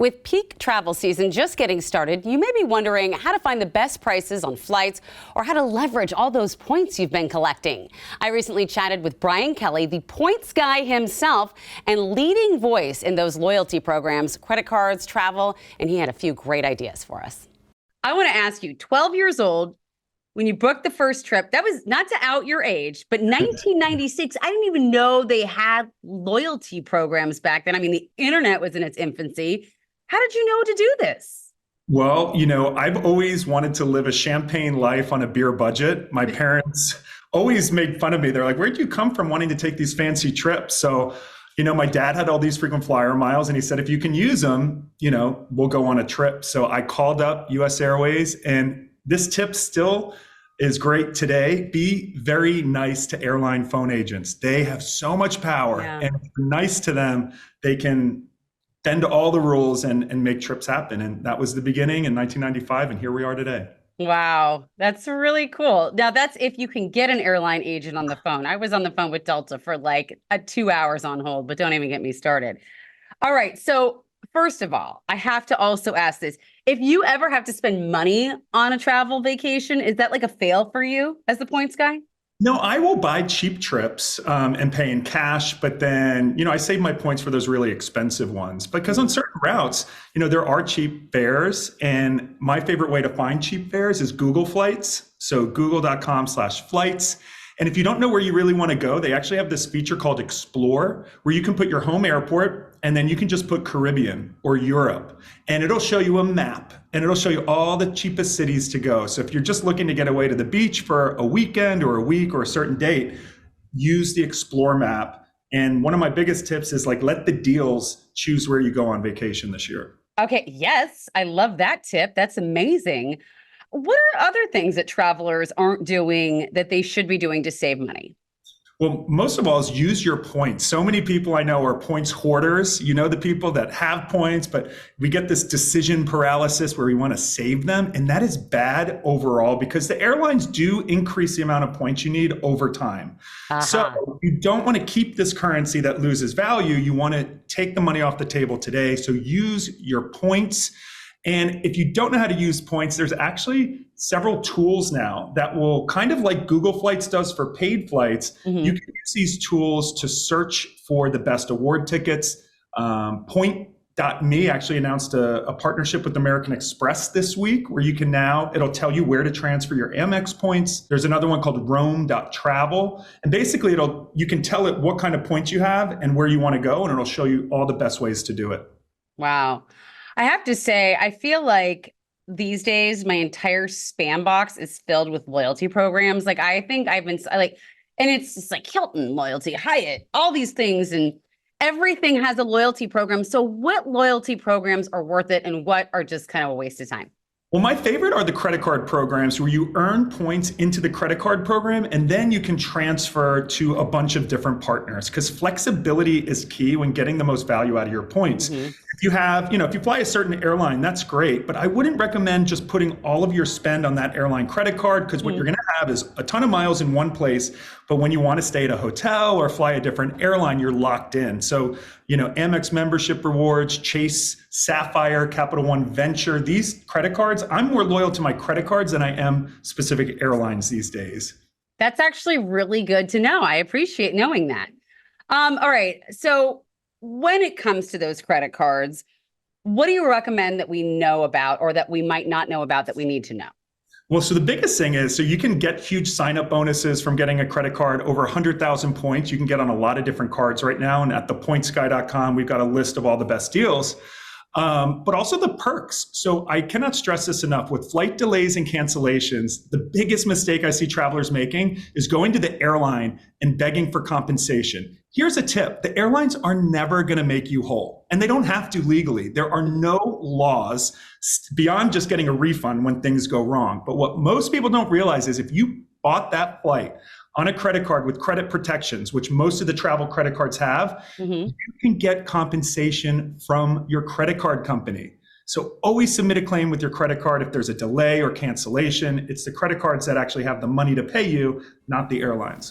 With peak travel season just getting started, you may be wondering how to find the best prices on flights or how to leverage all those points you've been collecting. I recently chatted with Brian Kelly, the points guy himself and leading voice in those loyalty programs, credit cards, travel, and he had a few great ideas for us. I want to ask you, 12 years old, when you booked the first trip, that was not to out your age, but 1996, I didn't even know they had loyalty programs back then. I mean, the internet was in its infancy. How did you know to do this? Well, I've always wanted to live a champagne life on a beer budget. My parents always made fun of me. They're like, where'd you come from wanting to take these fancy trips? So, my dad had all these frequent flyer miles and he said, if you can use them, we'll go on a trip. So I called up US Airways, and this tip still is great today. Be very nice to airline phone agents. They have so much power, and if you're nice to them, they can bend all the rules and make trips happen. And that was the beginning in 1995, and here we are today. Wow, that's really cool. Now, that's if you can get an airline agent on the phone. I was on the phone with Delta for like 2 hours on hold, but don't even get me started. All right, so first of all, I have to also ask this. If you ever have to spend money on a travel vacation, is that like a fail for you as the points guy? No, I will buy cheap trips and pay in cash, but then, I save my points for those really expensive ones because on certain routes, there are cheap fares, and my favorite way to find cheap fares is Google Flights. So google.com/flights. And if you don't know where you really want to go, they actually have this feature called Explore, where you can put your home airport and then you can just put Caribbean or Europe, and it'll show you a map and it'll show you all the cheapest cities to go. So if you're just looking to get away to the beach for a weekend or a week or a certain date, use the Explore map. And one of my biggest tips is let the deals choose where you go on vacation this year. Okay, yes, I love that tip. That's amazing. What are other things that travelers aren't doing that they should be doing to save money? Well, most of all is use your points. So many people I know are points hoarders. The people that have points, but we get this decision paralysis where we want to save them. And that is bad overall because the airlines do increase the amount of points you need over time. So you don't want to keep this currency that loses value. You want to take the money off the table today. So use your points. And if you don't know how to use points, there's actually several tools now that will kind of like Google Flights does for paid flights. You can use these tools to search for the best award tickets. Point.me actually announced a partnership with American Express this week where you can it'll tell you where to transfer your Amex points. There's another one called Rome.travel. And basically you can tell it what kind of points you have and where you want to go, and it'll show you all the best ways to do it. Wow. I have to say, I feel like these days my entire spam box is filled with loyalty programs. I think I've been and it's just like Hilton loyalty, Hyatt, all these things, and everything has a loyalty program. So what loyalty programs are worth it and what are just kind of a waste of time? Well, my favorite are the credit card programs where you earn points into the credit card program and then you can transfer to a bunch of different partners because flexibility is key when getting the most value out of your points. If you have, if you fly a certain airline, that's great, but I wouldn't recommend just putting all of your spend on that airline credit card because what you're going to have is a ton of miles in one place, but when you want to stay at a hotel or fly a different airline, you're locked in. So, Amex membership rewards, Chase, Sapphire, Capital One Venture, these credit cards, I'm more loyal to my credit cards than I am specific airlines these days. That's actually really good to know. I appreciate knowing that. All right. So when it comes to those credit cards, what do you recommend that we know about or that we might not know about that we need to know? Well, so the biggest thing is, you can get huge sign-up bonuses from getting a credit card over 100,000 points. You can get on a lot of different cards right now. And at thepointsguy.com, we've got a list of all the best deals. But also the perks. So I cannot stress this enough. With flight delays and cancellations, the biggest mistake I see travelers making is going to the airline and begging for compensation. Here's a tip. The airlines are never going to make you whole, and they don't have to legally. There are no laws beyond just getting a refund when things go wrong. But what most people don't realize is if you bought that flight on a credit card with credit protections, which most of the travel credit cards have, you can get compensation from your credit card company. So always submit a claim with your credit card if there's a delay or cancellation. It's the credit cards that actually have the money to pay you, not the airlines.